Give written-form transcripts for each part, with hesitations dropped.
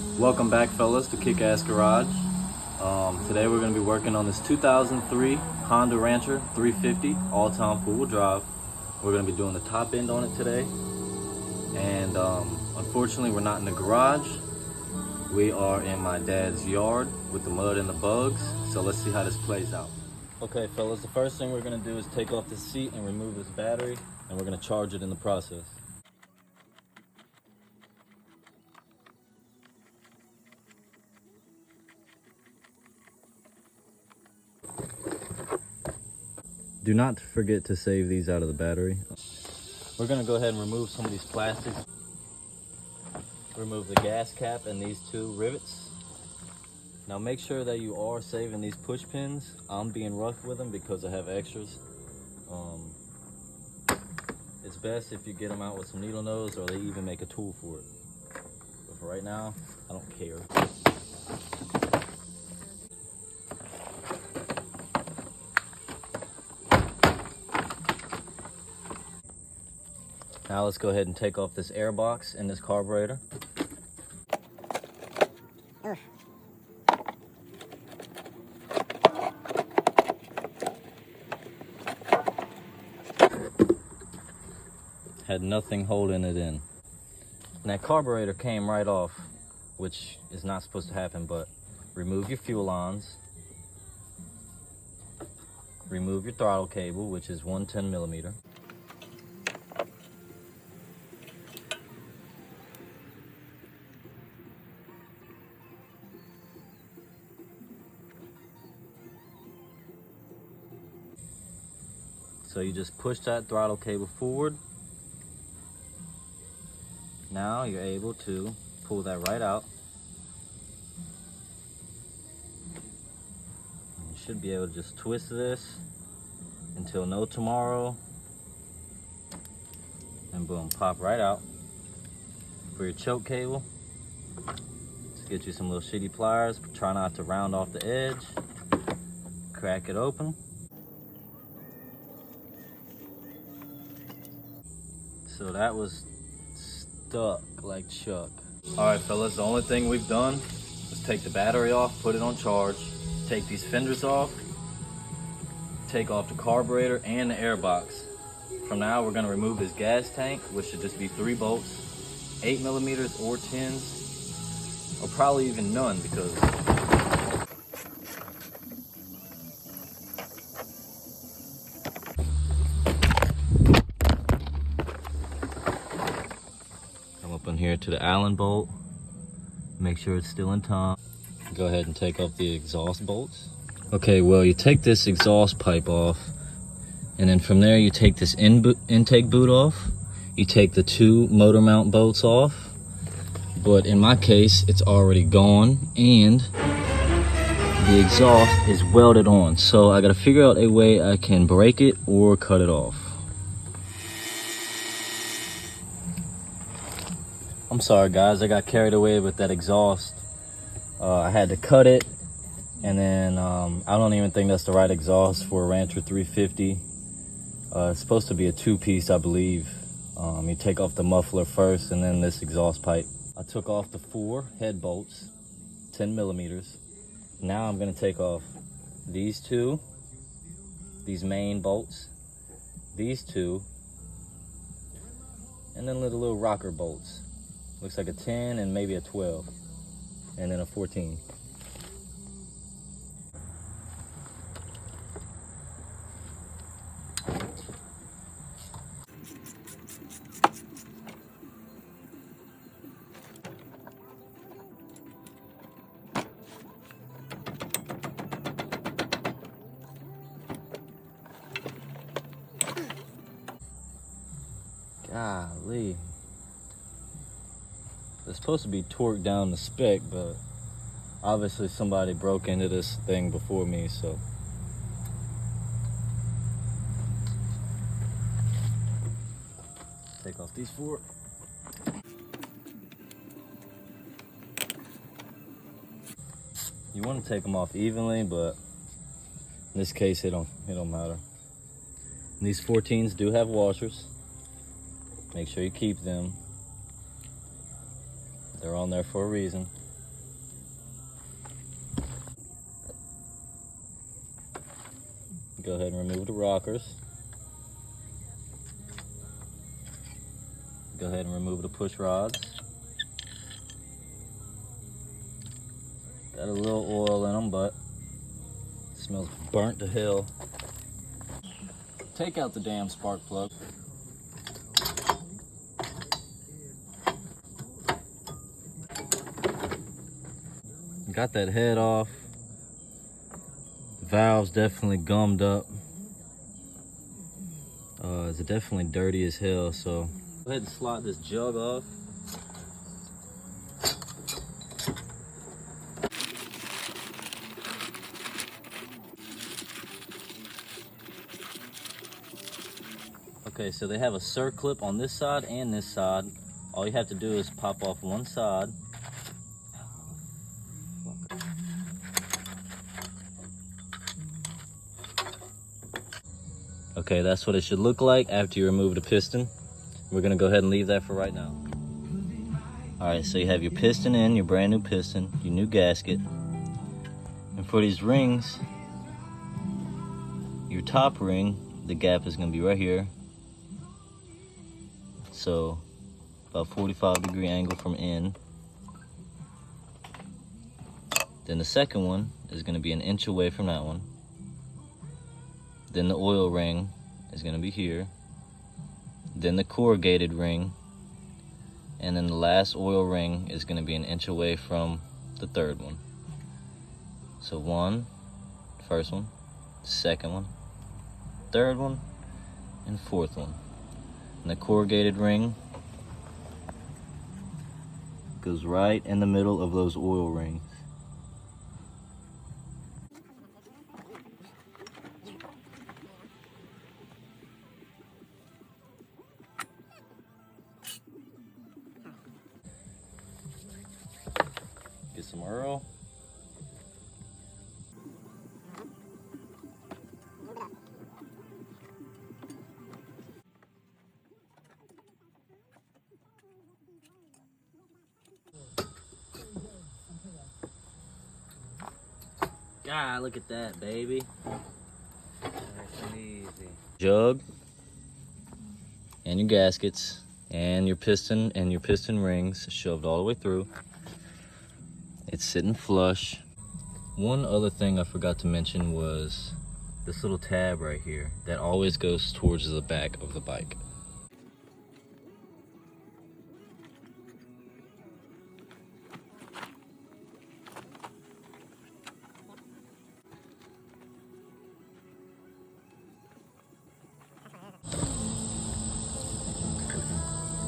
Welcome back, fellas, to Kick-Ass Garage. Today we're going to be working on this 2003 Honda Rancher 350 all-time four-wheel drive. We're going to be doing the top end on it today. And unfortunately, we're not in the garage. We are in my dad's yard with the mud and the bugs. So let's see how this plays out. Okay, fellas, the first thing we're going to do is take off this seat and remove this battery, and we're going to charge it in the process. Do not forget to save these out of the battery. We're gonna go ahead and remove some of these plastics. Remove the gas cap and these two rivets. Now make sure that you are saving these push pins. I'm being rough with them because I have extras. It's best if you get them out with some needle nose, or they even make a tool for it. But for right now, I don't care. Now let's go ahead and take off this air box and this carburetor. Had nothing holding it in. And that carburetor came right off, which is not supposed to happen, but remove your fuel lines. Remove your throttle cable, which is 110 millimeter. So you just push that throttle cable forward. Now you're able to pull that right out. You should be able to just twist this until no tomorrow. And boom, pop right out. For your choke cable, just get you some little shitty pliers. Try not to round off the edge. Crack it open. So that was stuck like Chuck. All right, fellas, the only thing we've done is take the battery off, put it on charge, take these fenders off, take off the carburetor and the air box. From now, we're gonna remove this gas tank, which should just be 3 bolts, 8 millimeters or 10s, or probably even none, because up in here to the Allen bolt, make sure it's still in time. Go ahead and take off the exhaust bolts. Okay, well, you take this exhaust pipe off, and then from there you take this intake boot off. You take the 2 motor mount bolts off, but in my case it's already gone and the exhaust is welded on, so I gotta figure out a way I can break it or cut it off. I'm sorry guys, I got carried away with that exhaust. I had to cut it, and then I don't even think that's the right exhaust for a Rancher 350. It's supposed to be a 2-piece, I believe. You take off the muffler first and then this exhaust pipe. I took off the 4 head bolts, 10 millimeters. Now I'm gonna take off these 2, these main bolts, these 2, and then little rocker bolts. Looks like a 10 and maybe a 12, and then a 14. Golly. It's supposed to be torqued down the spec, but obviously somebody broke into this thing before me, so. Take off these 4. You want to take them off evenly, but in this case it don't matter. And these 14s do have washers. Make sure you keep them. They're on there for a reason. Go ahead and remove the rockers. Go ahead and remove the push rods. Got a little oil in them, but it smells burnt to hell. Take out the damn spark plug. Got that head off. The valve's definitely gummed up. It's definitely dirty as hell, so go ahead and slide this jug off. Okay, so they have a circlip on this side and this side. All you have to do is pop off one side. Okay, that's what it should look like after you remove the piston. We're gonna go ahead and leave that for right now. All right, so you have your piston in, your brand new piston, your new gasket. And for these rings, your top ring, the gap is gonna be right here. So about 45-degree angle from in. Then the second one is gonna be an inch away from that one. Then the oil ring is gonna be here. Then the corrugated ring. And then the last oil ring is gonna be an inch away from the third one. So one, first one, second one, third one, and fourth one. And the corrugated ring goes right in the middle of those oil rings. Get some Earl. God, look at that, baby. Nice and easy. Jug and your gaskets and your piston rings shoved all the way through. It's sitting flush. One other thing I forgot to mention was this little tab right here that always goes towards the back of the bike.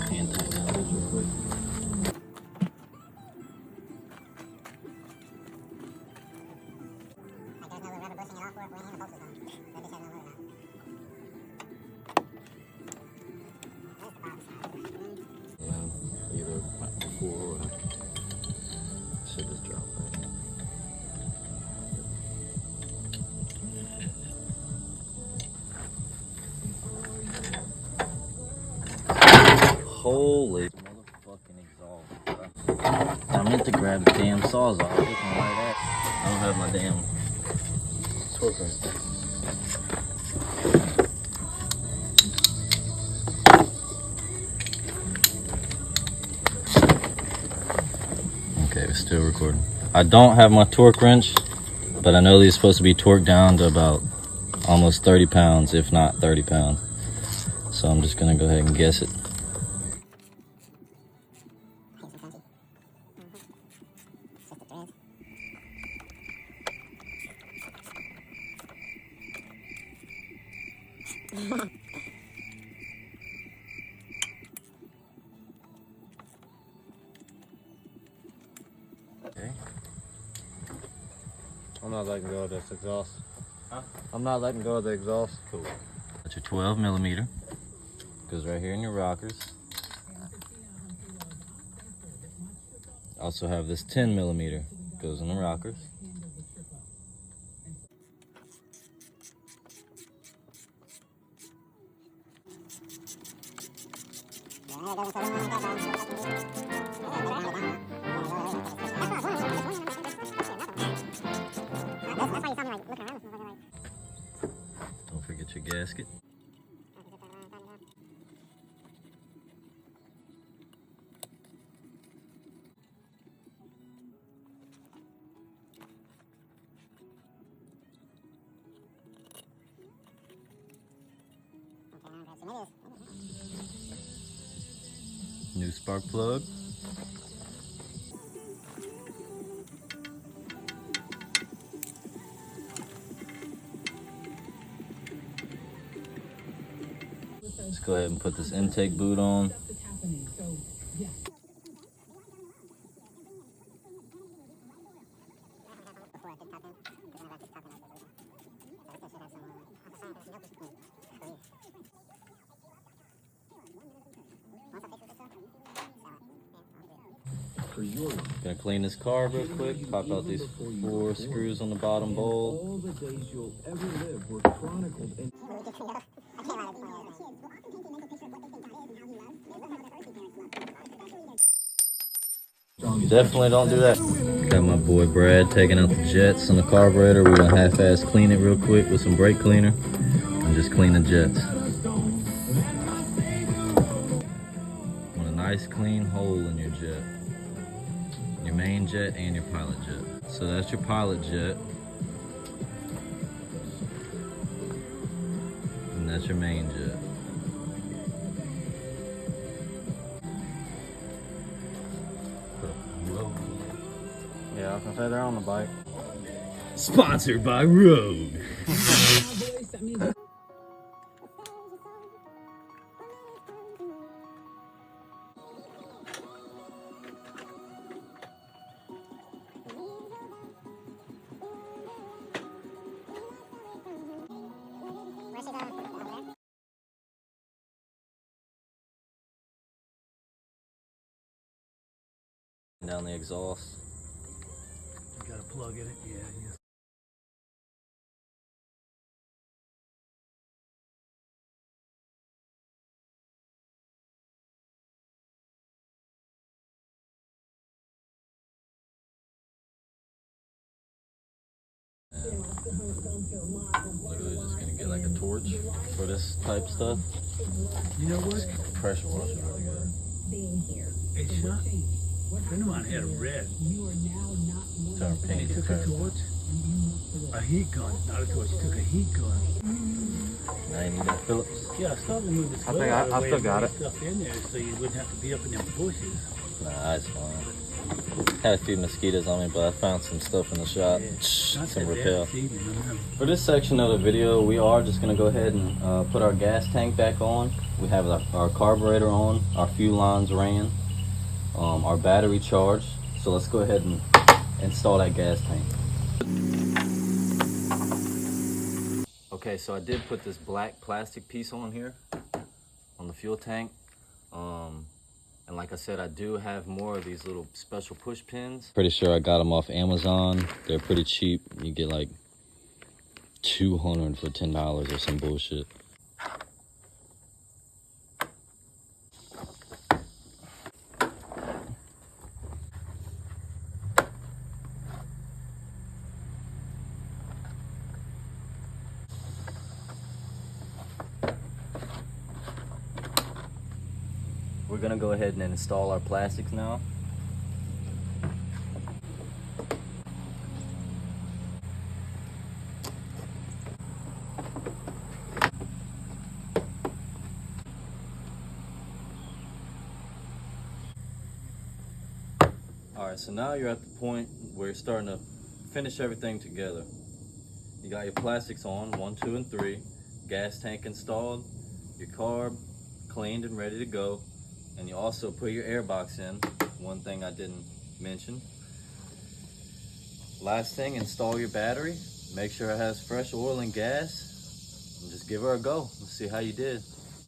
Hand tighten that real quick. Either before or after. Should just drop right. Holy motherfucking exhaust, bro. I meant to grab the damn saws off. Looking right at. I don't have my damn torque wrench. Okay, we're still recording. I don't have my torque wrench, but I know these are supposed to be torqued down to about almost 30 pounds, if not 30 pounds. So I'm just gonna go ahead and guess it. Okay. I'm not letting go of this exhaust. Huh? I'm not letting go of the exhaust. Cool. That's your 12 millimeter. Goes right here in your rockers. Also have this 10 millimeter. Goes in the rockers. gasket. New spark plug. Let's go ahead and put this intake boot on. Gonna clean this carb real quick, pop out these 4 screws on the bottom bowl. All the days you'll ever live were chronicled in Definitely don't do that. Got my boy Brad taking out the jets on the carburetor. We're gonna half-ass clean it real quick with some brake cleaner and just clean the jets. Want a nice clean hole in your jet. Your main jet and your pilot jet. So that's your pilot jet. And that's your main jet. Yeah, I was gonna say they're on the bike. Sponsored by Rogue. Down the exhaust. You gotta plug in it, yeah. Literally just gonna get like a torch for this type stuff. You know what? Pressure wash it really good. Hey, Sean, a friend of mine had a red. Turn He pink. took a torch, a heat gun, not a torch, he took a heat gun. Now you need that Phillips. Yeah, I started to move the I think I still got it. stuff in there so you wouldn't have to be up in them bushes. Nah, that's fine. Had a few mosquitoes on me, but I found some stuff in the shop. Not Some that bad repel. this evening, I know. For this section of the video, we are just gonna go ahead and put our gas tank back on. We have our carburetor on, our fuel lines ran, our battery charged. So let's go ahead and install that gas tank. Okay, so I did put this black plastic piece on here, on the fuel tank. And like I said, I do have more of these little special push pins. Pretty sure I got them off Amazon. They're pretty cheap. You get like 200 for $10 or some bullshit. We're gonna go ahead and install our plastics now. All right, so now you're at the point where you're starting to finish everything together. You got your plastics on, 1, 2, and 3, gas tank installed, your carb cleaned and ready to go, and you also put your air box in, one thing I didn't mention. Last thing, install your battery, make sure it has fresh oil and gas, and just give her a go. Let's see how you did.